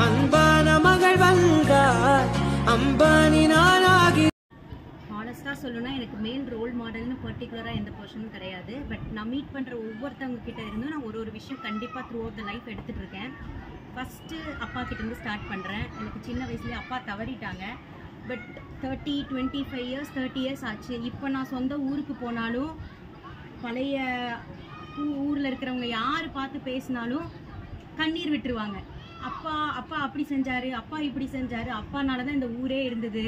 அன்பான மகள் வந்தார் அம்பானி நானாகி. ஹானஸ்டாக சொல்லணும்னா எனக்கு மெயின் ரோல் மாடல்னு பர்டிகுலராக எந்த பர்சனும் கிடையாது. பட் நான் மீட் பண்ணுற ஒவ்வொருத்தவங்க கிட்ட இருந்தும் நான் ஒரு விஷயம் கண்டிப்பாக த்ரூ அவுட் த லைஃப் எடுத்துகிட்டு இருக்கேன். ஃபஸ்ட்டு அப்பா கிட்டேருந்து ஸ்டார்ட் பண்ணுறேன். எனக்கு சின்ன வயசுலேயே அப்பா தவறிட்டாங்க. பட் 25 இயர்ஸ் 30 இயர்ஸ் ஆச்சு. இப்போ நான் சொந்த ஊருக்கு போனாலும் பழைய ஊரில் இருக்கிறவங்க யார் பார்த்து பேசினாலும் கண்ணீர் விட்டுருவாங்க. அப்பா அப்பா அப்படி செஞ்சார், அப்பா இப்படி செஞ்சார், அப்பானால தான் இந்த ஊரே இருந்தது.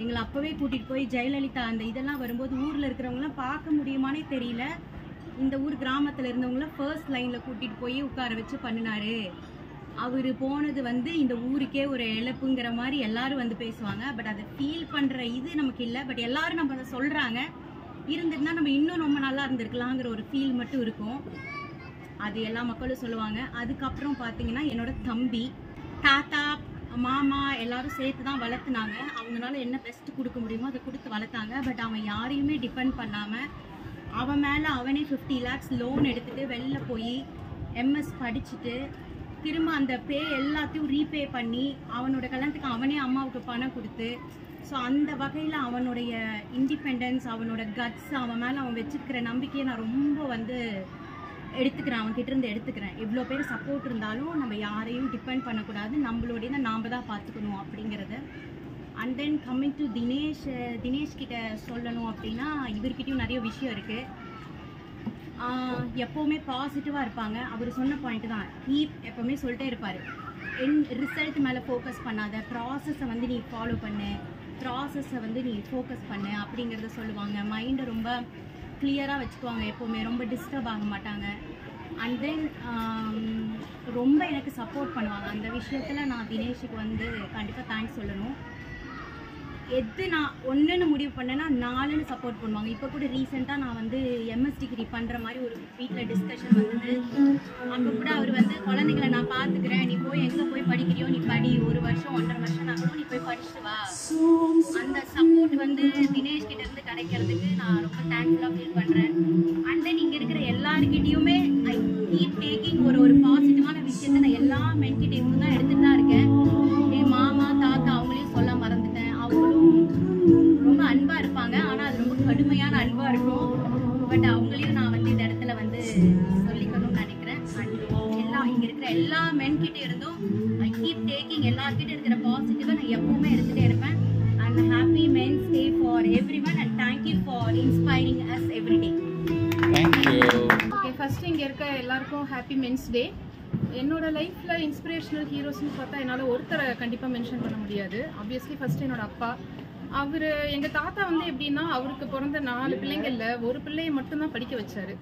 எங்களை அப்போவே கூட்டிகிட்டு போய் ஜெயலலிதா அந்த இதெல்லாம் வரும்போது ஊரில் இருக்கிறவங்களாம் பார்க்க முடியுமானே தெரியல. இந்த ஊர் கிராமத்தில் இருந்தவங்களாம் ஃபர்ஸ்ட் லைனில் கூட்டிகிட்டு போய் உட்கார வச்சு பண்ணினார். அவர் போனது இந்த ஊருக்கே ஒரு இழப்புங்கிற மாதிரி எல்லாரும் பேசுவாங்க. பட் அதை ஃபீல் பண்ணுற இது நமக்கு இல்லை. பட் எல்லாரும் நம்ம அதை சொல்கிறாங்க. இருந்திருந்தால் நம்ம இன்னும் ரொம்ப நல்லா இருந்திருக்கலாங்கிற ஒரு ஃபீல் மட்டும் இருக்கும். அது எல்லா மக்களும் சொல்லுவாங்க. அதுக்கப்புறம் பார்த்தீங்கன்னா என்னோட தம்பி, தாத்தா, மாமா எல்லாரும் சேர்த்து தான் வளர்த்துனாங்க. அவங்களால என்ன பெஸ்ட் கொடுக்க முடியுமோ அதை கொடுத்து வளர்த்தாங்க. பட் அவன் யாரையுமே டிபெண்ட் பண்ணாமல் அவன் மேலே அவனே 50 lakhs லோன் எடுத்துகிட்டு வெளில போய் MS படிச்சுட்டு திரும்ப அந்த பே எல்லாத்தையும் ரீபே பண்ணி அவனோட கல்யாணத்துக்கு அவனே அம்மாவுக்கு பணம் கொடுத்து, ஸோ அந்த வகையில் அவனுடைய இண்டிபெண்டன்ஸ், அவனோட கட்ஸ், அவன் மேலே அவன் வச்சுருக்கிற நம்பிக்கையை நான் ரொம்ப எடுத்துக்கிறேன். அவன்கிட்டேருந்து எடுத்துக்கிறேன். எவ்வளோ பேர் சப்போர்ட் இருந்தாலும் நம்ம யாரையும் டிபெண்ட் பண்ணக்கூடாது, நம்மளோடைய நாம் தான் பார்த்துக்கணும் அப்படிங்கிறது. And then coming to Dinesh கிட்ட சொல்லணும் அப்படின்னா இவர்கிட்டையும் நிறைய விஷயம் இருக்குது. எப்போவுமே பாசிட்டிவாக இருப்பாங்க. அவர் சொன்ன பாயிண்ட் தான் எப்போவுமே சொல்லிட்டே இருப்பார். ரிசல்ட் மேலே ஃபோக்கஸ் பண்ணாத, ப்ராசஸை நீ ஃபாலோ பண்ணு, ப்ராசஸை நீ ஃபோக்கஸ் பண்ணு அப்படிங்கிறத சொல்லுவாங்க. மைண்டை ரொம்ப கிளியராக வச்சுக்குவாங்க. எப்போவுமே ரொம்ப டிஸ்டர்ப் ஆக மாட்டாங்க. அண்ட் தென் ரொம்ப எனக்கு சப்போர்ட் பண்ணுவாங்க. அந்த விஷயத்தில் நான் தினேஷுக்கு கண்டிப்பாக தேங்க்ஸ் சொல்லணும். எது நான் ஒன்றுன்னு முடிவு பண்ணேன்னா 4ன்னு சப்போர்ட் பண்ணுவாங்க. இப்போ கூட ரீசெண்டாக நான் MS டிகிரி பண்ணுற மாதிரி ஒரு வீட்டில் டிஸ்கஷன் வந்தது. அப்போ கூட அவர் குழந்தைங்களை நான் பார்த்துக்கிறேன், நீ போய் எங்கே போய் படிக்கிறியோ நீ படி, 1 வருஷம் 1.5 வருஷம் ஆகணும், நீ போய் படிச்சுட்டு வா. அந்த சப்போர்ட் தினேஷ் கிட்ட இருந்து கிடைக்கிறதுக்கு நான் ரொம்ப தேங்க்ஃபுல்லாக ஃபீல் பண்ணுறேன். அண்ட் தென் இங்கே இருக்கிற எல்லாருக்கிட்டையுமே ஐ கீப் டேக்கிங் ஒரு பாசிட்டிவான விஷயத்தை நான் எல்லா மென்கிட்டையும் தான் எடுத்துகிட்டு தான் இருக்கேன். என் மாமா தாத்தா அவங்களையும் சொல்ல மறந்துட்டேன். அவங்களும் ரொம்ப அன்பாக இருப்பாங்க. ஆனால் அது ரொம்ப கடுமையான அன்பாக இருக்கும். பட் அவங்களையும் நான் இந்த இடத்துல சொல்லிக்கணும்னு நினைக்கிறேன். அண்ட் இங்கே இருக்கிற எல்லா மென்கிட்ட இருந்தும் ஐ கீப் டேக்கிங் எல்லார்கிட்ட இருக்கிற பாசிட்டிவாக நான் எப்பவுமே எடுத்துகிட்டே இருப்பேன். And happy men's day for everyone and thank you for inspiring us every day. Okay, first இங்கே இருக்க எல்லாருக்கும் ஹாப்பி மென்ஸ் டே. என்னோட லைஃப்பில் இன்ஸ்பிரேஷனல் ஹீரோஸ்னு பார்த்தா என்னால் ஒருத்தரை கண்டிப்பாக மென்ஷன் பண்ண முடியாது. ஆப்வியஸ்லி ஃபஸ்ட்டு என்னோட அப்பா. அவர் எங்கள் தாத்தா எப்படின்னா அவருக்கு பிறந்த 4 பிள்ளைங்களில் ஒரு பிள்ளையை மட்டும்தான் படிக்க வச்சார்.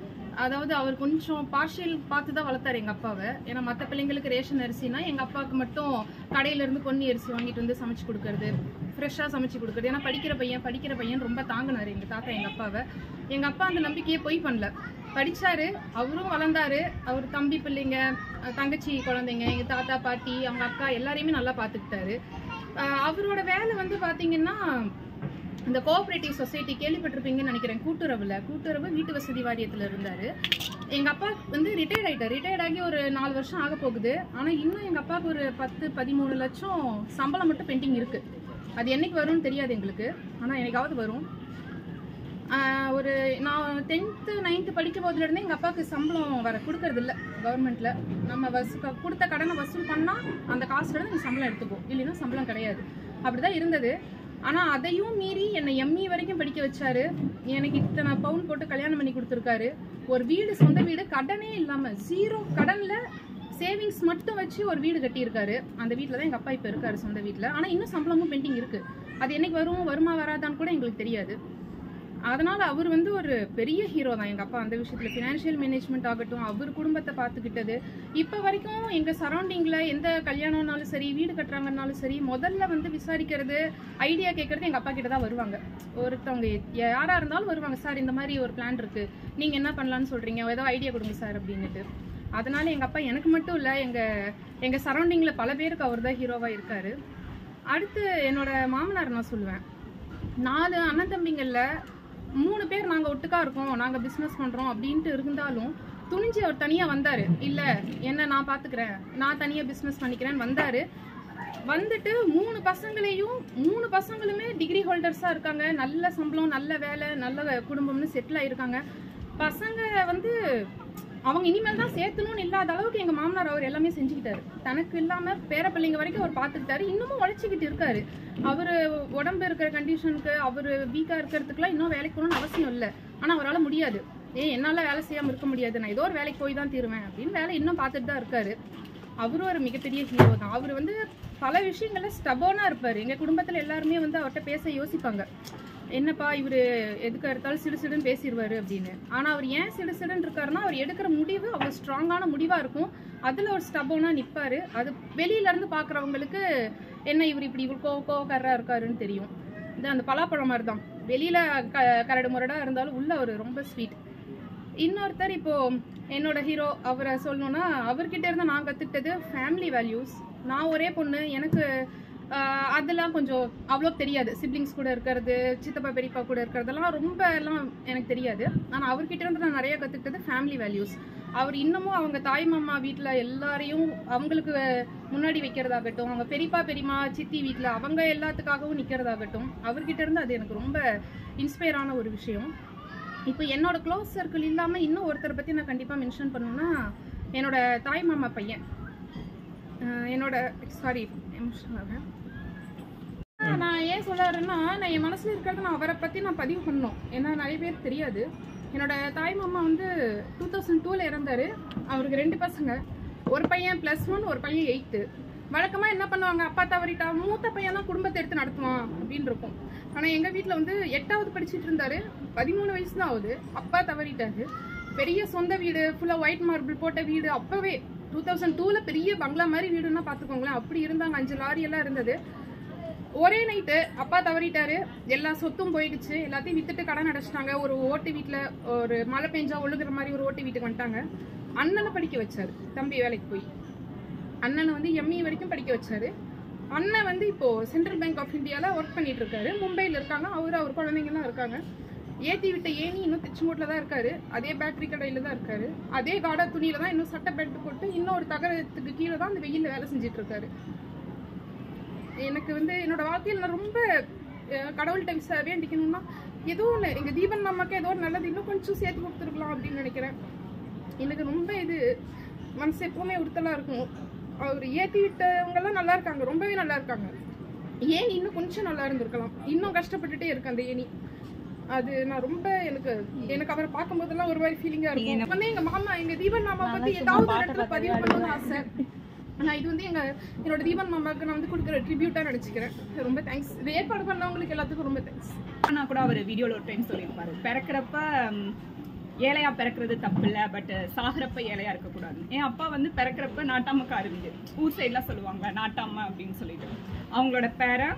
அதாவது அவர் கொஞ்சம் பார்ஷியல் பார்த்து தான் வளர்த்தார் எங்கள் அப்பாவை. ஏன்னா மற்ற பிள்ளைங்களுக்கு ரேஷன் அரிசினா எங்கள் அப்பாவுக்கு மட்டும் கடையிலேருந்து பொன்னி அரிசி வாங்கிட்டு சமைச்சு கொடுக்கறது, ஃப்ரெஷ்ஷாக சமைச்சு கொடுக்குறது. ஏன்னா படிக்கிற பையன் ரொம்ப தாங்கினார் எங்கள் தாத்தா எங்கள் அப்பாவை. எங்கள் அப்பா அந்த நம்பிக்கையை போய் பண்ணல, படித்தார், அவரும் வளர்ந்தார். அவர் தம்பி பிள்ளைங்க, தங்கச்சி குழந்தைங்க, எங்கள் தாத்தா பாட்டி அவங்க அக்கா எல்லாரையுமே நல்லா பார்த்துக்கிட்டாரு. அவரோட வேலை பார்த்தீங்கன்னா இந்த கோஆப்ரேட்டிவ் சொசைட்டி கேள்விப்பட்டிருப்பீங்கன்னு நினைக்கிறேன். கூட்டுறவு வீட்டு வசதி வாரியத்தில் இருந்தார். எங்கள் அப்பா ரிட்டையர்ட் ஆகிட்டார். ரிட்டையர்ட் ஆகி ஒரு 4 வருஷம் ஆக போகுது. ஆனால் இன்னும் எங்கள் அப்பாவுக்கு ஒரு 10-13 லட்சம் சம்பளம் மட்டும் பெண்டிங் இருக்குது. அது என்னைக்கு வரும்னு தெரியாது எங்களுக்கு, ஆனால் என்னைக்காவது வரும். நான் 10th 9th படிக்கும் போதுலேருந்தே எங்கள் அப்பாவுக்கு சம்பளம் கொடுக்கறது இல்லை கவர்மெண்ட்டில். நம்ம கொடுத்த கடனை வசூல் பண்ணால் அந்த காசுலேருந்து நீ சம்பளம் எடுத்துக்கும், இல்லைன்னா சம்பளம் கிடையாது. அப்படி தான் இருந்தது. ஆனால் அதையும் மீறி என்னை ME வரைக்கும் படிக்க வச்சாரு. எனக்கு இத்தனை பவுன் போட்டு கல்யாணம் பண்ணி கொடுத்துருக்காரு. ஒரு வீடு, சொந்த வீடு, கடனே இல்லாமல் 0 கடனில் சேவிங்ஸ் மட்டும் வச்சு ஒரு வீடு கட்டியிருக்காரு. அந்த வீட்டில் தான் எங்கள் அப்பா இப்போ இருக்காரு, சொந்த வீட்டில். ஆனால் இன்னும் சம்பளமும் பெண்டிங் இருக்குது. அது என்னைக்கு வருமா வராதான்னு கூட எங்களுக்கு தெரியாது. அதனால் அவர் ஒரு பெரிய ஹீரோ தான் எங்கள் அப்பா அந்த விஷயத்தில். ஃபினான்ஷியல் மேனேஜ்மெண்ட் ஆகட்டும், அவர் குடும்பத்தை பார்த்துக்கிட்டது. இப்போ வரைக்கும் எங்கள் சரௌண்டிங்கில் எந்த கல்யாணம்னாலும் சரி, வீடு கட்டுறாங்கன்னாலும் சரி, முதல்ல விசாரிக்கிறது, ஐடியா கேட்குறது எங்கள் அப்பா கிட்ட தான் வருவாங்க. ஒருத்தவங்க யாராக இருந்தாலும் வருவாங்க, சார் இந்த மாதிரி ஒரு பிளான் இருக்குது, நீங்கள் என்ன பண்ணலான்னு சொல்கிறீங்க, ஏதோ ஐடியா கொடுங்க சார் அப்படின்னுட்டு. அதனால் எங்கள் அப்பா எனக்கு மட்டும் இல்லை, எங்கள் சரௌண்டிங்கில் பல பேருக்கு அவர் தான் ஹீரோவாக இருக்கார். அடுத்து என்னோட மாமனார் நான் சொல்லுவேன். 4 அண்ணன் தம்பிங்களில் 3 பேர் நாங்கள் ஒட்டுக்கா இருக்கோம், நாங்கள் பிஸ்னஸ் பண்ணுறோம் அப்படின்ட்டு இருந்தாலும் துணிஞ்சு அவர் தனியா வந்தாரு. இல்ல என்ன நான் பாத்துக்கிறேன், நான் தனியா பிசினஸ் பண்ணிக்கிறேன்னு வந்தாரு. வந்துட்டு 3 பசங்களுமே டிகிரி ஹோல்டர்ஸா இருக்காங்க. நல்ல சம்பளம், நல்ல வேலை, நல்ல குடும்பம்னு செட்டில் ஆயிருக்காங்க. பசங்க வந்து அவங்க இனிமேல் தான் சேர்த்தணும்னு இல்லாத அளவுக்கு எங்க மாமனார் அவர் எல்லாமே செஞ்சுக்கிட்டாரு. தனக்கு இல்லாம பேர பிள்ளைங்க வரைக்கும் அவர் பார்த்துக்கிட்டாரு. இன்னமும் உழைச்சிக்கிட்டு இருக்காரு. அவரு உடம்பு இருக்கிற கண்டிஷனுக்கு, அவரு வீக்கா இருக்கிறதுக்குலாம் இன்னும் வேலைக்கு போகணும்னு அவசியம் இல்லை. ஆனா அவரால் முடியாது. என்னால வேலை செய்யாம இருக்க முடியாது, நான் ஏதோ ஒரு வேலைக்கு போய் தான் தீருவேன் அப்படின்னு வேலை இன்னும் பார்த்துட்டு தான் இருக்காரு. அவரும் ஒரு மிகப்பெரிய ஹீரோ தான். அவர் வந்து பல விஷயங்கள்ல ஸ்டபர்னா இருப்பாரு. எங்க குடும்பத்துல எல்லாருமே வந்து அவர்கிட்ட பேச யோசிப்பாங்க, என்னப்பா இவரு எதுக்கு எடுத்தாலும் சிடுசிடுன்னு பேசிடுவாரு அப்படின்னு. ஆனா அவர் ஏன் சிடுசிடுன்னு இருக்காருன்னா, அவர் எடுக்கிற முடிவு அவ்வளவு ஸ்ட்ராங்கான முடிவா இருக்கும். அதுல ஒரு ஸ்டபர்னா நிப்பாரு. அது வெளியில இருந்து பாக்குறவங்களுக்கு என்ன இவர் இப்படி கோவக்காரரா இருக்காருன்னு தெரியும். இது அந்த பலாப்பழம் மாதிரி தான், வெளியில கரடு முரடா இருந்தாலும் உள்ள அவர் ரொம்ப ஸ்வீட். இன்னொருத்தர் இப்போ என்னோட ஹீரோ, அவரை சொல்லணும்னா அவர்கிட்ட இருந்து நான் கத்துக்கிட்டது ஃபேமிலி வேல்யூஸ். நான் ஒரே பொண்ணு, எனக்கு அதெல்லாம் கொஞ்சம் அவ்வளோ தெரியாது. சிப்ளிங்ஸ் கூட இருக்கிறது, சித்தப்பா பெரியப்பா கூட இருக்கிறதெல்லாம் ரொம்ப எல்லாம் எனக்கு தெரியாது. ஆனால் அவர்கிட்ட இருந்து நான் நிறைய கற்றுக்கிட்டது ஃபேமிலி வேல்யூஸ். அவர் இன்னமும் அவங்க தாய் மாமா வீட்டில் எல்லாரையும் அவங்களுக்கு முன்னாடி வைக்கிறதாகட்டும், அவங்க பெரியப்பா பெரியம்மா சித்தி வீட்டில் அவங்க எல்லாத்துக்காகவும் நிற்கிறதாகட்டும், அவர்கிட்ட இருந்து அது எனக்கு ரொம்ப இன்ஸ்பயரான ஒரு விஷயம். இப்போ என்னோட க்ளோஸ் சர்க்கிள் இல்லாமல் இன்னும் ஒருத்தரை பற்றி நான் கண்டிப்பாக மென்ஷன் பண்ணணும்னா, என்னோட தாய் மாமா பையன், என்னோட நான் ஏன் சொல்றாருன்னா, நான் என் மனசுல இருக்கிறத நான் அவரை பத்தி நான் பதிவு பண்ணணும். ஏன்னா நிறைய பேர் தெரியாது. என்னோட தாய் மாமா வந்து 2002ல இறந்தாரு. அவருக்கு 2 பசங்க, ஒரு பையன் +1, ஒரு பையன் 8th. வழக்கமா என்ன பண்ணுவாங்க, அப்பா தவறிட்டா மூத்த பையன் தான் குடும்பத்தை எடுத்து நடத்துவான் அப்படின்னு இருக்கும். ஆனா எங்க வீட்டுல வந்து 8வது படிச்சுட்டு இருந்தாரு, 13 வயசு தான் ஆகுது, அப்பா தவறிட்டாரு. பெரிய சொந்த வீடு, ஃபுல்லா ஒயிட் மார்பிள் போட்ட வீடு. அப்பவே 2002ல பெரிய பங்களா மாதிரி வீடுன்னா பாத்துக்கோங்களேன். அப்படி இருந்தாங்க. 5 லாரி எல்லாம் இருந்தது. ஒரே நைட்டு அப்பா தவறிட்டாரு. எல்லா சொத்தும் போயிடுச்சு. எல்லாத்தையும் வித்துட்டு கடன் அடைச்சிட்டாங்க. ஒரு ஓட்டு வீட்டுல, ஒரு மழை பெஞ்சா ஒழுகுற மாதிரி ஒரு ஓட்டு வீட்டுக்கு வந்துட்டாங்க. அண்ணனை படிக்க வச்சாரு, தம்பி வேலைக்கு போய். அண்ணனை வந்து ME வரைக்கும் படிக்க வச்சாரு. அண்ணன் வந்து இப்போ சென்ட்ரல் பேங்க் ஆஃப் இந்தியால ஒர்க் பண்ணிட்டு இருக்காரு. மும்பைல இருக்காங்க. அவர் குழந்தைங்கலாம் இருக்காங்க. ஏத்தி விட்ட ஏணி இன்னும் திருச்செங்கோட்டில் தான் இருக்காரு. அதே பேக்கரி கடையில தான் இருக்காரு. அதே காடா துணியில தான் இன்னும் சட்டை பெல்ட் போட்டு இன்னும் ஒரு தகரத்துக்கு கீழே தான் அந்த வெயில வேலை செஞ்சுட்டு இருக்காரு. எனக்கு வந்து என்னோட வாழ்க்கையில் நான் ரொம்ப கடவுள்கிட்ட வேண்டிக்கணும்னா, ஏதோ ஒன்று எங்க தீபன் மாமாக்கு ஏதோ ஒரு நல்லது இன்னும் கொஞ்சம் சேர்த்து கொடுத்துருக்கலாம் அப்படின்னு நினைக்கிறேன். எனக்கு ரொம்ப இது மனசு எப்பவுமே உறுத்தலா இருக்கும். அவர் ஏற்றி விட்டவங்க எல்லாம் நல்லா இருக்காங்க, ரொம்பவே நல்லா இருக்காங்க. ஏணி இன்னும் கொஞ்சம் நல்லா இருந்திருக்கலாம். இன்னும் கஷ்டப்பட்டுட்டே இருக்கு அந்த ஏணி. அது நான் ரொம்ப எனக்கு அவரை பார்க்கும் போதெல்லாம் ஒரு மாதிரி ஃபீலிங்கா இருக்கும். வந்து எங்க மாமா, எங்க தீபன் மாமா பத்தி ஏதாவது ஒரு இடத்துல பதிவு பண்ணணும்னு ஆசை. ஆனா இது வந்து என்னோட தீபன் மாமாவுக்கு நான் வந்து கொடுக்குற ட்ரிபியூட்டா நினைச்சுக்கிறேன். ரொம்ப தேங்க்ஸ். இது ஏற்பாடு பண்ணவங்களுக்கு எல்லாத்துக்கும் ரொம்ப தேங்க்ஸ். ஆனா கூட அவர் வீடியோல ஒரு டைம் சொல்லியிருப்பாரு, பிறக்கிறப்ப ஏழையா பிறக்கிறது தப்பு இல்லை, பட் சாகிறப்ப ஏழையா இருக்கக்கூடாது. என் அப்பா வந்து பிறக்கிறப்ப நாட்டாமக்கா இருந்தது. ஊர் சைட்லாம் சொல்லுவாங்க நாட்டாம அப்படின்னு சொல்லிட்டு. அவங்களோட பேரை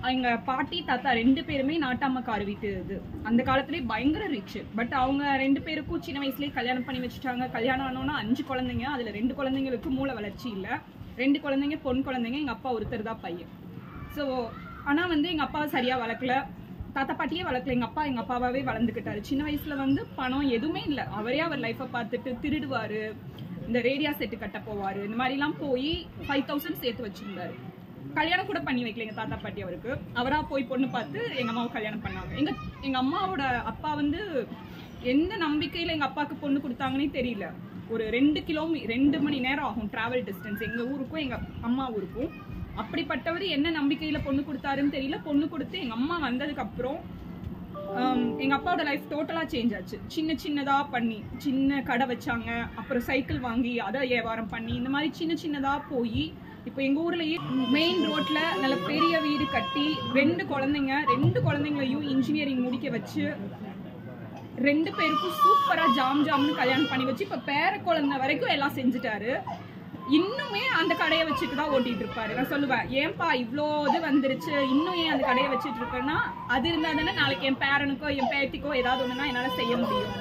எங்க பாட்டி தாத்தா 2 பேருமே நாட்டாமக்கா வீட்டு இது. அந்த காலத்திலேயே பயங்கர ரிச். பட் அவங்க 2 பேருக்கும் சின்ன வயசுலயே கல்யாணம் பண்ணி வச்சுட்டாங்க. கல்யாணம் ஆனோன்னா 5 குழந்தைங்க. அதுல 2 குழந்தைங்களுக்கு மூளை வளர்ச்சி இல்லை. 2 குழந்தைங்க பொன் குழந்தைங்க. எங்க அப்பா ஒருத்தர் தான் பையன். ஸோ ஆனா வந்து எங்க அப்பாவை சரியா வளர்க்கல, தாத்தா பாட்டியே வளர்க்கல. எங்க அப்பாவே வளர்ந்துக்கிட்டாரு. சின்ன வயசுல வந்து பணம் எதுவுமே இல்லை. அவரே அவர் லைஃப்பை பார்த்துட்டு திருடுவாரு, இந்த ரேடியா செட்டு கட்ட போவாரு, இந்த மாதிரிலாம் போய் 5000 சேர்த்து வச்சிருந்தாரு. கல்யாணம் கூட பண்ணி வைக்கல எங்க தாத்தா பாட்டி அவருக்கு. அவரா போய் பொண்ணு பார்த்து எங்க அம்மாவை கல்யாணம் பண்ணாங்க. எங்க அம்மாவோட அப்பா வந்து எந்த நம்பிக்கையில எங்க அப்பாவுக்கு பொண்ணு கொடுத்தாங்கன்னே தெரியல. ஒரு 2 மணி நேரம் ஆகும் டிராவல் டிஸ்டன்ஸ் எங்க ஊருக்கும் எங்க அம்மா ஊருக்கும். அப்படிப்பட்டவர் என்ன நம்பிக்கையில பொண்ணு கொடுத்தாருன்னு தெரியல. பொண்ணு கொடுத்து எங்க அம்மா வந்ததுக்கு அப்புறம் எங்க அப்பாவோட லைஃப் டோட்டலா சேஞ்ச் ஆச்சு. சின்னதா பண்ணி சின்ன கடை வச்சாங்க. அப்புறம் சைக்கிள் வாங்கி அதை வியாபாரம் பண்ணி இந்த மாதிரி சின்னதா போய் இப்போ எங்க ஊர்லயே மெயின் ரோட்ல நல்ல பெரிய வீடு கட்டி 2 குழந்தைங்களையும் இன்ஜினியரிங் முடிக்க வச்சு 2 பேருக்கும் சூப்பரா ஜாம்னு கல்யாணம் பண்ணி வச்சு இப்ப பேர குழந்தை வரைக்கும் எல்லாம் செஞ்சுட்டாரு. இன்னுமே அந்த கடையை வச்சுட்டு தான் ஓட்டிட்டு இருப்பாரு. நான் சொல்லுவேன், ஏன்பா இவ்வளோ இது வந்துருச்சு, இன்னும் ஏன் அந்த கடையை வச்சுட்டு இருக்கேன்னா, அது இருந்தா தானே நாளைக்கு என் பேரனுக்கோ என் பேத்திக்கோ ஏதாவது ஒண்ணுன்னா என்னால செய்ய முடியும்.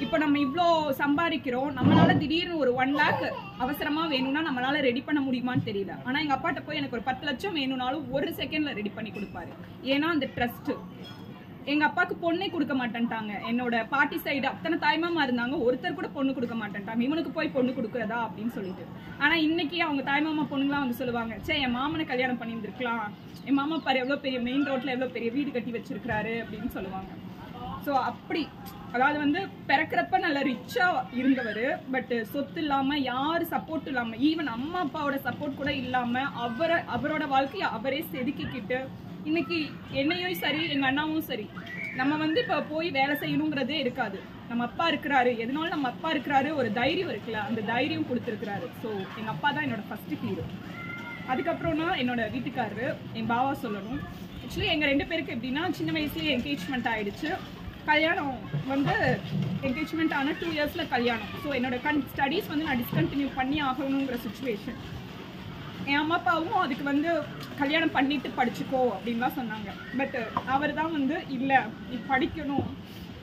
இப்போ நம்ம இவ்வளோ சம்பாதிக்கிறோம், நம்மளால திடீர்னு ஒரு 1 lakh அவசரமா வேணும்னா நம்மளால ரெடி பண்ண முடியுமான்னு தெரியல. ஆனா எங்க அப்பாட்ட போய் எனக்கு ஒரு 10 லட்சம் வேணும்னாலும் 1 செகண்ட்ல ரெடி பண்ணி கொடுப்பாரு. ஏன்னா அந்த ட்ரஸ்ட் எங்க அப்பாவுக்கு பொண்ணே கொடுக்க மாட்டேன்ட்டாங்க. என்னோட பாட்டி சைடு அத்தனை தாய்மாமா இருந்தாங்க, ஒருத்தர் கூட பொண்ணு கொடுக்க மாட்டேன்ட்டாங்க. இவனுக்கு போய் பொண்ணு கொடுக்குறதா அப்படின்னு சொல்லிட்டு. ஆனா இன்னைக்கு அவங்க தாய்மாமா பொண்ணுங்களாம் வந்து சொல்லுவாங்க, சே என் மாமனை கல்யாணம் பண்ணியிருந்துருக்கலாம், என் மாமா பாரு எவ்வளவு பெரிய மெயின் ரோட்ல எவ்வளவு பெரிய வீடு கட்டி வச்சிருக்காரு அப்படின்னு சொல்லுவாங்க. ஸோ அப்படி அதாவது வந்து பிறக்கிறப்ப நல்ல ரிச்சா இருந்தவர், பட் சொத்து இல்லாம யாரு சப்போர்ட் இல்லாம, ஈவன் அம்மா அப்பாவோட சப்போர்ட் கூட இல்லாம அவரோட வாழ்க்கையை அவரே செதுக்கிக்கிட்டு இன்னைக்கு என்னையும் சரி எங்க அண்ணாவும் சரி நம்ம வந்து இப்ப போய் வேலை செய்யணுங்கிறதே இருக்காது. நம்ம அப்பா இருக்கிறாரு, எதனாலும் நம்ம அப்பா இருக்கிறாரு, ஒரு தைரியம் இருக்குல்ல, அந்த தைரியம் கொடுத்துருக்கிறாரு. ஸோ எங்க அப்பா தான் என்னோட ஃபர்ஸ்ட் ஹீரோ. அதுக்கப்புறம்னா என்னோட வீட்டுக்காரரு, என் பாவா சொல்லணும். ஆக்சுவலி எங்க 2 பேருக்கு எப்படின்னா சின்ன வயசுலயே என்கேஜ்மெண்ட் ஆயிடுச்சு. கல்யாணம் வந்து என்கேஜ்மெண்ட் ஆன 2 இயர்ஸ்ல கல்யாணம். ஸோ என்னோட ஸ்டடீஸ் வந்து நான் டிஸ்கண்டினியூ பண்ணி ஆகணுங்கிற சுச்சுவேஷன். என் அம்மா அப்பாவும் அதுக்கு வந்து கல்யாணம் பண்ணிட்டு படிச்சுக்கோ அப்படின்லாம் சொன்னாங்க. பட் அவர் தான் வந்து இல்லை நீ படிக்கணும்,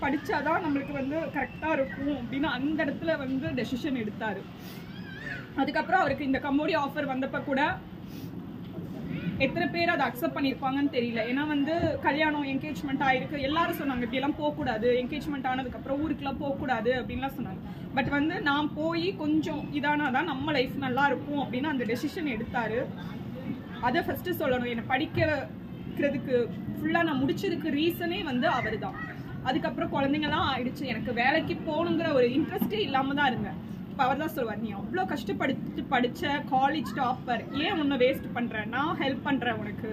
படித்தாதான் நம்மளுக்கு வந்து கரெக்டாக இருக்கும் அப்படின்னு அந்த இடத்துல வந்து டெசிஷன் எடுத்தார். அதுக்கப்புறம் அவருக்கு இந்த கமோடி ஆஃபர் வந்தப்போ கூட எத்தனை பேர் அதை அக்செப்ட் பண்ணியிருப்பாங்கன்னு தெரியல. ஏன்னா வந்து கல்யாணம் என்கேஜ்மெண்ட் ஆயிருக்கு, எல்லாரும் சொன்னாங்க இப்படியெல்லாம் போகக்கூடாது, என்கேஜ்மெண்ட் ஆனதுக்கப்புறம் ஊருக்குலாம் போகக்கூடாது அப்படின்லாம் சொன்னாங்க. பட் வந்து நான் போய் கொஞ்சம் இதானாதான் நம்ம லைஃப் நல்லா இருக்கும் அப்படின்னு அந்த டெசிஷன் எடுத்தாரு. அதை ஃபர்ஸ்ட் சொல்லணும். என்னை படிக்கிறதுக்கு ஃபுல்லாக நான் முடிச்சதுக்கு ரீசனே வந்து அவர் தான். அதுக்கப்புறம் குழந்தைங்கலாம் ஆயிடுச்சு, எனக்கு வேலைக்கு போகணுங்கிற ஒரு இன்ட்ரெஸ்டே இல்லாமல் தான் இருந்தேன். இப்போ அவர் தான் சொல்லுவார், நீ அவ்வளோ கஷ்டப்பட்டு படித்த காலேஜ் டாப்பர், ஏன் உன்னை வேஸ்ட் பண்ணுற, நான் ஹெல்ப் பண்ணுறேன் உனக்கு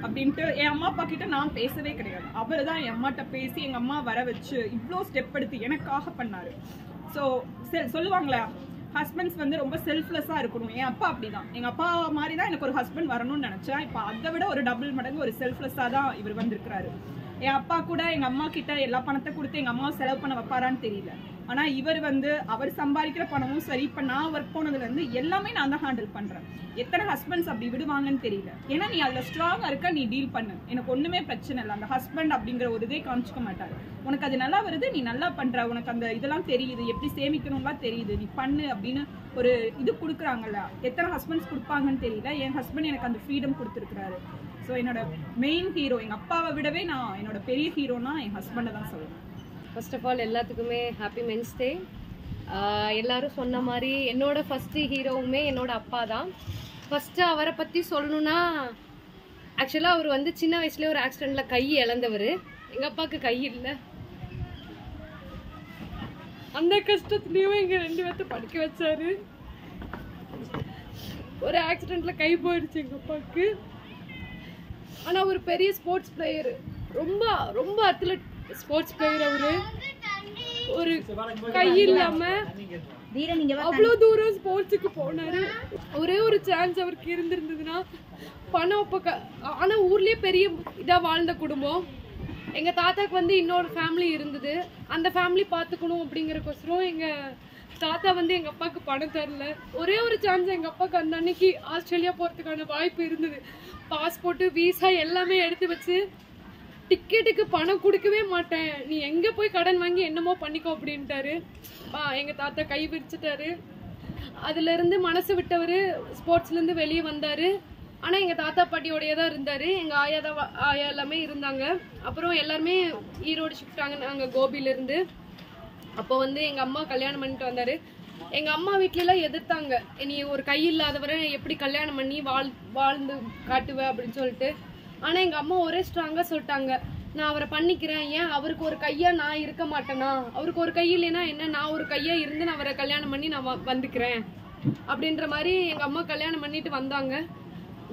அப்படின்ட்டு. என் அம்மா அப்பா கிட்ட நான் பேசவே கிடையாது, அவர் தான் என் அம்மாட்ட பேசி எங்கள் அம்மா வர வச்சு இவ்வளோ ஸ்டெப் எடுத்து எனக்காக பண்ணார். ஸோ சொல்லுவாங்களே ஹஸ்பண்ட்ஸ் வந்து ரொம்ப செல்ஃப்லெஸ்ஸாக இருக்கணும். என் அப்பா அப்படி தான், எங்கள் அப்பா மாதிரி தான் எனக்கு ஒரு ஹஸ்பண்ட் வரணும்னு நினச்சேன். இப்போ அதை விட ஒரு டபுள் மடங்கு ஒரு செல்ஃப்லெஸ்ஸாக தான் இவர் வந்திருக்கிறாரு. என் அப்பா கூட எங்கள் அம்மா கிட்ட எல்லா பணத்தை கொடுத்து எங்கள் அம்மாவை செலவு பண்ண வைப்பாரான்னு தெரியல. ஆனால் இவர் வந்து அவர் சம்பாதிக்கிற பணமும் சரி, இப்போ நான் ஒர்க் போனதுலேருந்து எல்லாமே நான் தான் ஹேண்டில் பண்ணுறேன். எத்தனை ஹஸ்பண்ட்ஸ் அப்படி விடுவாங்கன்னு தெரியல. ஏன்னா நீ அதில் ஸ்ட்ராங்காக இருக்க, நீ டீல் பண்ணு, எனக்கு ஒன்றுமே பிரச்சனை இல்லை. அந்த ஹஸ்பண்ட் அப்படிங்கிற ஒரு இதே காமிச்சிக்க மாட்டார். உனக்கு அது நல்லா வருது, நீ நல்லா பண்ணுற, உனக்கு அந்த இதெல்லாம் தெரியுது, எப்படி சேமிக்கணும்லாம் தெரியுது, நீ பண்ணு அப்படின்னு ஒரு இது கொடுக்குறாங்கல்ல. எத்தனை ஹஸ்பண்ட்ஸ் கொடுப்பாங்கன்னு தெரியல. என் ஹஸ்பண்ட் எனக்கு அந்த ஃப்ரீடம் கொடுத்துருக்குறாரு. ஸோ என்னோட மெயின் ஹீரோ, எங்கள் அப்பாவை விடவே நான் என்னோட பெரிய ஹீரோனா என் ஹஸ்பண்டை தான் சொல்லுவேன். ஃபர்ஸ்ட் ஆஃப் ஆல் எல்லாத்துக்குமே ஹாப்பி மென்ஸ் டே. எல்லாரும் சொன்ன மாதிரி என்னோட ஃபஸ்ட்டு ஹீரோவுமே என்னோட அப்பா தான். ஃபஸ்ட்டு அவரை பற்றி சொல்லணுன்னா, ஆக்சுவலாக அவர் வந்து சின்ன வயசுலேயே ஒரு ஆக்சிடெண்ட்டில் கை இழந்தவர். எங்கள் அப்பாவுக்கு கை இல்லை. அந்த கஷ்டத்துலேயும் எங்கள் 2 பேர்த்த படிக்க வச்சாரு. ஒரு ஆக்சிடெண்ட்டில் கை போயிடுச்சு எங்கள் அப்பாவுக்கு. ஆனால் ஒரு பெரிய ஸ்போர்ட்ஸ் பிளேயர், ரொம்ப ரொம்ப அத்லெட் ஸ்போர்ட்ஸ் பிளேயர். அவரு ஒரு கை இல்லாம அவ்வளோ தூரம் ஸ்போர்ட்ஸுக்கு போனாரு. ஒரே ஒரு சான்ஸ் அவருக்கு இருந்திருந்ததுன்னா பணம். இப்போ ஆனால் ஊர்லேயே பெரிய இதாக வாழ்ந்த குடும்பம். எங்கள் தாத்தாக்கு வந்து இன்னொரு ஃபேமிலி இருந்தது, அந்த ஃபேமிலி பார்த்துக்கணும் அப்படிங்கிறக்கோசரம் எங்கள் தாத்தா வந்து எங்கள் அப்பாவுக்கு பணம் தரல. ஒரே ஒரு சான்ஸ் எங்கள் அப்பாவுக்கு அந்த அன்னைக்கு ஆஸ்திரேலியா போகிறதுக்கான வாய்ப்பு இருந்தது. பாஸ்போர்ட்டு, வீசா எல்லாமே எடுத்து வச்சு, டிக்கெட்டுக்கு பணம் கொடுக்கவே மாட்டேன், நீ எங்கே போய் கடன் வாங்கி என்னமோ பண்ணிக்கோ அப்படின்ட்டாரு. எங்கள் தாத்தா கை விரிச்சிட்டாரு. அதுலேருந்து மனசு விட்டவர் ஸ்போர்ட்ஸ்லேருந்து வெளியே வந்தார். ஆனால் எங்கள் தாத்தா பாட்டியோடையே தான் இருந்தார். எங்கள் ஆயா எல்லாமே இருந்தாங்க. அப்புறம் எல்லாருமே ஈரோடு ஷிஃப்ட் ஆங்க நாங்கள் கோபியிலேருந்து. அப்போ வந்து எங்கள் அம்மா கல்யாணம் பண்ணிட்டு வந்தார். எங்கள் அம்மா வீட்டிலலாம் எதிர்த்தாங்க, நீ ஒரு கை இல்லாதவரை எப்படி கல்யாணம் பண்ணி வாழ்ந்து காட்டுவ அப்படின்னு சொல்லிட்டு. ஆனால் எங்கள் அம்மா ஒரே ஸ்ட்ராங்காக சொல்லிட்டாங்க, நான் அவரை பண்ணிக்கிறேன், ஏன் அவருக்கு ஒரு கையாக நான் இருக்க மாட்டேனா, அவருக்கு ஒரு கை இல்லைன்னா என்ன, நான் ஒரு கையாக இருந்து நான் அவரை கல்யாணம் பண்ணி நான் வந்துக்கிறேன் அப்படின்ற மாதிரி எங்கள் அம்மா கல்யாணம் பண்ணிட்டு வந்தாங்க.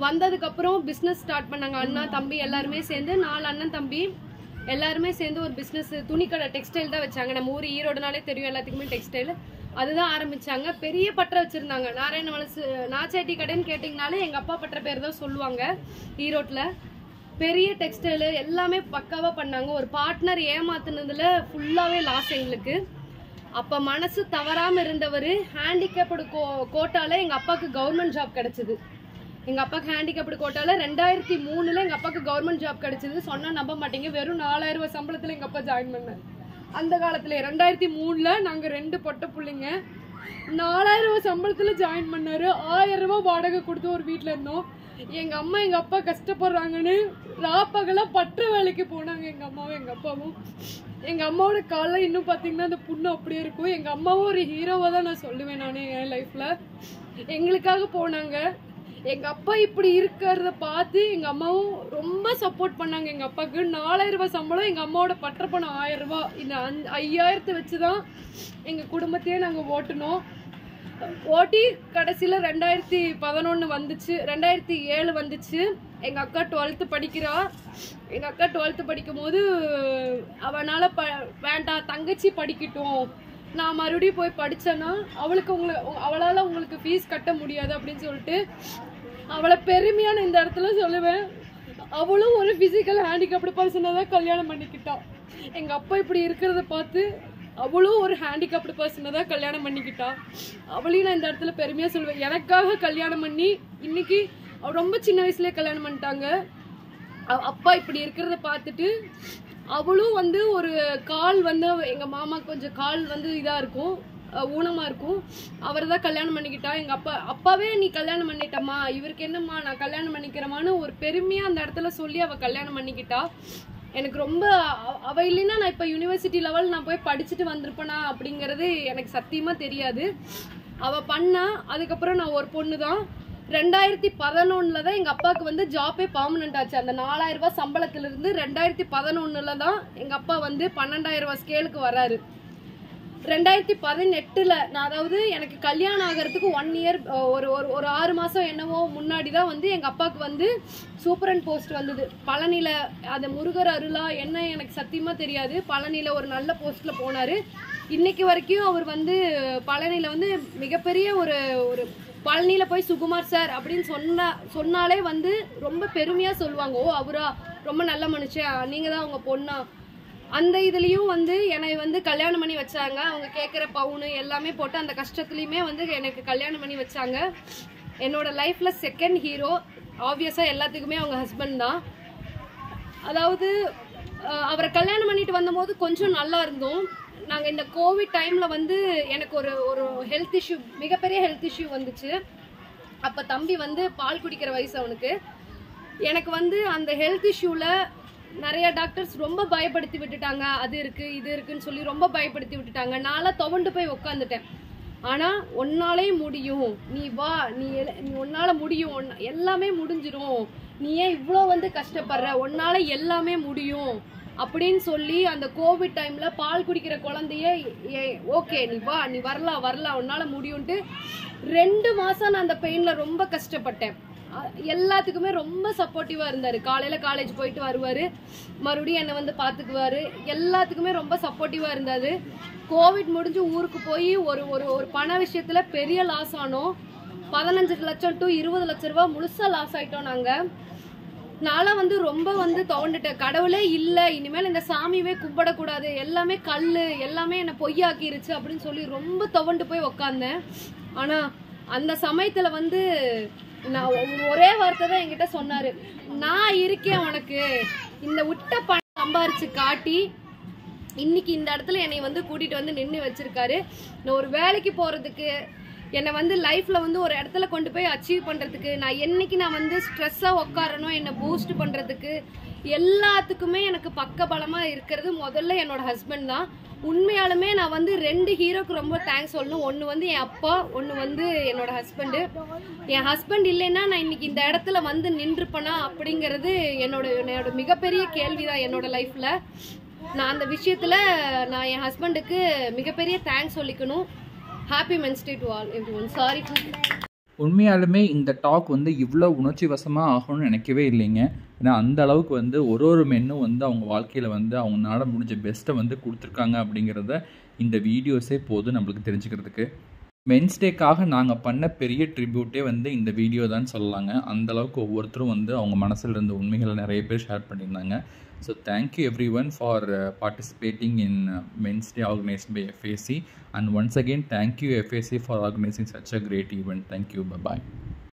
வந்ததுக்கப்புறம் பிஸ்னஸ் ஸ்டார்ட் பண்ணாங்க. அண்ணா தம்பி எல்லாருமே சேர்ந்து, 4 அண்ணன் தம்பி எல்லாருமே சேர்ந்து ஒரு பிஸ்னஸ், துணிக்கடை, டெக்ஸ்டைல் தான் வச்சாங்க. நம்ம ஊர் ஈரோடுனாலே தெரியும் எல்லாத்துக்குமே டெக்ஸ்டைல், அதுதான் ஆரம்பிச்சாங்க. பெரிய பட்டறை வச்சுருந்தாங்க. நாராயண மனசு நாச்சாட்டி கடைன்னு கேட்டிங்கனாலே எங்கள் அப்பா பட்டறை பேர் தான் சொல்லுவாங்க. ஈரோட்டில் பெரிய டெக்ஸ்டைலு எல்லாமே பக்காவாக பண்ணாங்க. ஒரு பார்ட்னர் ஏமாத்துனதில் ஃபுல்லாகவே லாஸ் எங்களுக்கு. அப்போ மனசு தவறாமல் இருந்தவர் ஹேண்டிகேப்டு கோட்டாவில் எங்கள் அப்பாவுக்கு கவர்மெண்ட் ஜாப் கிடச்சிது. எங்கள் அப்பாவுக்கு ஹேண்டிகேப்டு கோட்டாவில் 2003 எங்கள் அப்பாவுக்கு கவர்மெண்ட் ஜாப் கிடச்சிது. சொன்னால் நம்ப மாட்டீங்க, வெறும் 4000 ரூபா சம்பளத்தில் எங்கள் அப்பா ஜாயின் பண்ணேன். அந்த காலத்தில் 2003 நாங்கள் 2 பொட்டை பிள்ளைங்க. 4000 ரூபாய் சம்பளத்தில் ஜாயின் பண்ணார். 1000 ரூபாய் வாடகை கொடுத்து ஒரு வீட்டில் இருந்தோம். எங்கள் அம்மா எங்கள் அப்பா கஷ்டப்படுறாங்கன்னு ராப்பகலாக பற்ற வேலைக்கு போனாங்க எங்கள் அம்மாவும் எங்கள் அப்பாவும். எங்கள் அம்மாவோட காலில் இன்னும் பார்த்தீங்கன்னா அந்த புண்ணு அப்படியே இருக்கும். எங்கள் அம்மாவும் ஒரு ஹீரோவாக தான் நான் சொல்லுவேன் நான் என் லைஃப்பில். எங்களுக்காக போனாங்க. எங்கள் அப்பா இப்படி இருக்கிறத பார்த்து எங்கள் அம்மாவும் ரொம்ப சப்போர்ட் பண்ணாங்க. எங்கள் அப்பாவுக்கு 4000 ரூபாய் சம்பளம், எங்கள் அம்மாவோட பற்ற பணம் 1000 ரூபாய். இந்த 5000 வச்சு தான் எங்கள் குடும்பத்தையே நாங்கள் ஓட்டினோம். ஓட்டி கடைசியில் 2011 வந்துச்சு, 2007 வந்துச்சு. எங்கள் அக்கா 12th படிக்கிறா. எங்கள் அக்கா 12th படிக்கும் போது அவனால் வேண்டாம் தங்கச்சி படிக்கட்டும், நான் மறுபடியும் போய் படித்தேன்னா அவளால் உங்களுக்கு ஃபீஸ் கட்ட முடியாது அப்படின்னு சொல்லிட்டு அவளை பெருமையான இந்த இடத்துல சொல்லுவேன். அவளும் ஒரு ஃபிசிக்கல் ஹேண்டிகேப்டு பர்சனை தான் கல்யாணம் பண்ணிக்கிட்டான். எங்கள் அப்பா இப்படி இருக்கிறத பார்த்து அவளும் ஒரு ஹேண்டிகேப்டு பர்சனை தான் கல்யாணம் பண்ணிக்கிட்டா. அவளையும் நான் இந்த இடத்துல பெருமையாக சொல்லுவேன். எனக்காக கல்யாணம் பண்ணி இன்னைக்கு அவள் ரொம்ப சின்ன வயசுலேயே கல்யாணம் பண்ணிட்டாங்க. அப்பா இப்படி இருக்கிறத பார்த்துட்டு அவளும் வந்து ஒரு கால் வந்து எங்கள் மாமா கொஞ்சம் கால் வந்து இதாக இருக்கும், ஊனமாக இருக்கும். அவர் தான் கல்யாணம் பண்ணிக்கிட்டா. எங்கள் அப்பாவே நீ கல்யாணம் பண்ணிட்டம்மா, இவருக்கு என்னம்மா நான் கல்யாணம் பண்ணிக்கிறேம்மான்னு ஒரு பெருமையாக அந்த இடத்துல சொல்லி அவள் கல்யாணம் பண்ணிக்கிட்டா. எனக்கு ரொம்ப அவள் இல்லைன்னா நான் இப்போ யூனிவர்சிட்டி லெவல் நான் போய் படிச்சுட்டு வந்திருப்பேனா அப்படிங்கிறது எனக்கு சத்தியமாக தெரியாது. அவள் பண்ணா. அதுக்கப்புறம் நான் ஒரு பொண்ணு தான். 2011 தான் எங்கள் அப்பாவுக்கு வந்து ஜாப்பே பர்மனெண்ட் ஆச்சு. அந்த 4000 ரூபாய் சம்பளத்திலிருந்து 2011 தான் எங்கள் அப்பா வந்து 12000 ரூபாய் ஸ்கேலுக்கு வராரு. 2018 நான் அதாவது எனக்கு கல்யாணம் ஆகிறதுக்கு 1 இயர் ஒரு 6 மாதம் என்னவோ முன்னாடி தான் வந்து எங்கள் அப்பாவுக்கு வந்து சூப்பரண்ட் போஸ்ட் வந்தது பழனியில். அது முருகர் அருளா என்ன எனக்கு சத்தியமாக தெரியாது. பழனியில் ஒரு நல்ல போஸ்ட்டில் போனார். இன்னைக்கு வரைக்கும் அவர் வந்து பழனியில் வந்து மிகப்பெரிய ஒரு பழனியில் போய் சுகுமார் சார் அப்படின்னு சொன்னாலே வந்து ரொம்ப பெருமையாக சொல்லுவாங்க. ஓ அவரா ரொம்ப நல்ல மனுஷன், நீங்கள் தான் அவங்க பொண்ணா. அந்த இதுலேயும் வந்து என்னை வந்து கல்யாணம் பண்ணி வச்சாங்க. அவங்க கேட்குற பவுனு எல்லாமே போட்டு அந்த கஷ்டத்துலேயுமே வந்து எனக்கு கல்யாணம் பண்ணி வச்சாங்க. என்னோட லைஃப்பில் செகண்ட் ஹீரோ ஆப்வியஸாக எல்லாத்துக்குமே அவங்க ஹஸ்பண்ட் தான். அதாவது அவரை கல்யாணம் பண்ணிட்டு வந்தபோது கொஞ்சம் நல்லா இருந்தோம். நாங்கள் இந்த கோவிட் டைமில் வந்து எனக்கு ஒரு ஹெல்த் இஷ்யூ, மிகப்பெரிய ஹெல்த் இஷ்யூ வந்துச்சு. அப்போ தம்பி வந்து பால் குடிக்கிற வயசு அவனுக்கு. எனக்கு வந்து அந்த ஹெல்த் இஷ்யூவில் நிறைய டாக்டர்ஸ் ரொம்ப பயப்படுத்தி விட்டுட்டாங்க. அது இருக்குது இது இருக்குன்னு சொல்லி ரொம்ப பயப்படுத்தி விட்டுட்டாங்க. நான்லாம் துவண்டு போய் உட்காந்துட்டேன். ஆனால் உன்னாலே முடியும், நீ வா, நீ உன்னால் முடியும், எல்லாமே முடிஞ்சிரும், நீ ஏன் இவ்வளோ வந்து கஷ்டப்படுற, உன்னால் எல்லாமே முடியும் அப்படின்னு சொல்லி அந்த கோவிட் டைமில் பால் குடிக்கிற குழந்தைய ஓகே நீ வா, நீ வரலாம் உன்னால் முடியும்ன்ட்டு 2 மாதம் நான் அந்த பெயினில் ரொம்ப கஷ்டப்பட்டேன். எல்லாத்துக்குமே ரொம்ப சப்போர்ட்டிவாக இருந்தார். காலையில் காலேஜ் போயிட்டு வருவார், மறுபடியும் என்னை வந்து பார்த்துக்குவார். எல்லாத்துக்குமே ரொம்ப சப்போர்ட்டிவாக இருந்தார். கோவிட் முடிஞ்சு ஊருக்கு போய் ஒரு பண விஷயத்தில் பெரிய லாஸ் ஆனோம். 15 லட்சம் to 20 லட்ச ரூபா முழுசாக லாஸ் ஆகிட்டோம் நாங்கள். நான்லாம் வந்து ரொம்ப வந்து துவண்டுட்டேன். கடவுளே இல்லை, இனிமேல் இந்த சாமியவே கும்பிடக்கூடாது, எல்லாமே கல், எல்லாமே என்னை பொய்யாக்கிருச்சு அப்படின்னு சொல்லி ரொம்ப துவண்டு போய் உக்காந்தேன். ஆனால் அந்த சமயத்தில் வந்து நான் ஒரே வார்த்தை தான் என்கிட்ட சொன்னார், நான் இருக்கேன் உனக்கு, இந்த விட்ட பணம் சம்பாரிச்சு காட்டி இன்னைக்கு இந்த இடத்துல என்னை வந்து கூட்டிகிட்டு வந்து நின்று வச்சிருக்காரு. நான் ஒரு வேலைக்கு போகிறதுக்கு, என்னை வந்து லைஃப்பில் வந்து ஒரு இடத்துல கொண்டு போய் அச்சீவ் பண்ணுறதுக்கு, நான் வந்து ஸ்ட்ரெஸ்ஸாக உட்காரணும், என்னை பூஸ்ட் பண்ணுறதுக்கு, எல்லாத்துக்குமே எனக்கு பக்கபலமாக இருக்கிறது முதல்ல என்னோட ஹஸ்பண்ட் தான். உண்மையாலுமே நான் வந்து 2 ஹீரோக்கு ரொம்ப தேங்க்ஸ் சொல்லணும். ஒன்று வந்து என் அப்பா, ஒன்று வந்து என்னோட ஹஸ்பண்டு. என் ஹஸ்பண்ட் இல்லைன்னா நான் இன்னைக்கு இந்த இடத்துல வந்து நின்றுப்பேனா அப்படிங்கிறது என்னோட மிகப்பெரிய கேள்வி தான் என்னோட லைஃப்பில். நான் அந்த விஷயத்தில் நான் என் ஹஸ்பண்டுக்கு மிகப்பெரிய தேங்க்ஸ் சொல்லிக்கணும். Happy men's day to all everyone. Sorry. உண்மையாலுமே இந்த டாக் வந்து இவ்வளோ உணர்ச்சி வசமாக ஆகணும்னு நினைக்கவே இல்லைங்க. ஏன்னா அந்த அளவுக்கு வந்து ஒரு மென்னும் வந்து அவங்க வாழ்க்கையில் வந்து அவங்களால முடிஞ்ச பெஸ்ட்டை வந்து கொடுத்துருக்காங்க அப்படிங்கிறத இந்த வீடியோஸே போதும் நம்மளுக்கு தெரிஞ்சுக்கிறதுக்கு. மென்ஸ் டேக்காக நாங்கள் பண்ண பெரிய ட்ரிபியூட்டே வந்து இந்த வீடியோ தான் சொல்லலாங்க. அந்தளவுக்கு ஒவ்வொருத்தரும் வந்து அவங்க மனசில் இருந்த உண்மைகளை நிறைய பேர் ஷேர் பண்ணியிருந்தாங்க. So thank you everyone for participating in Men's Day organized by FAC, and once again thank you FAC for organizing such a great event. Thank you. Bye bye.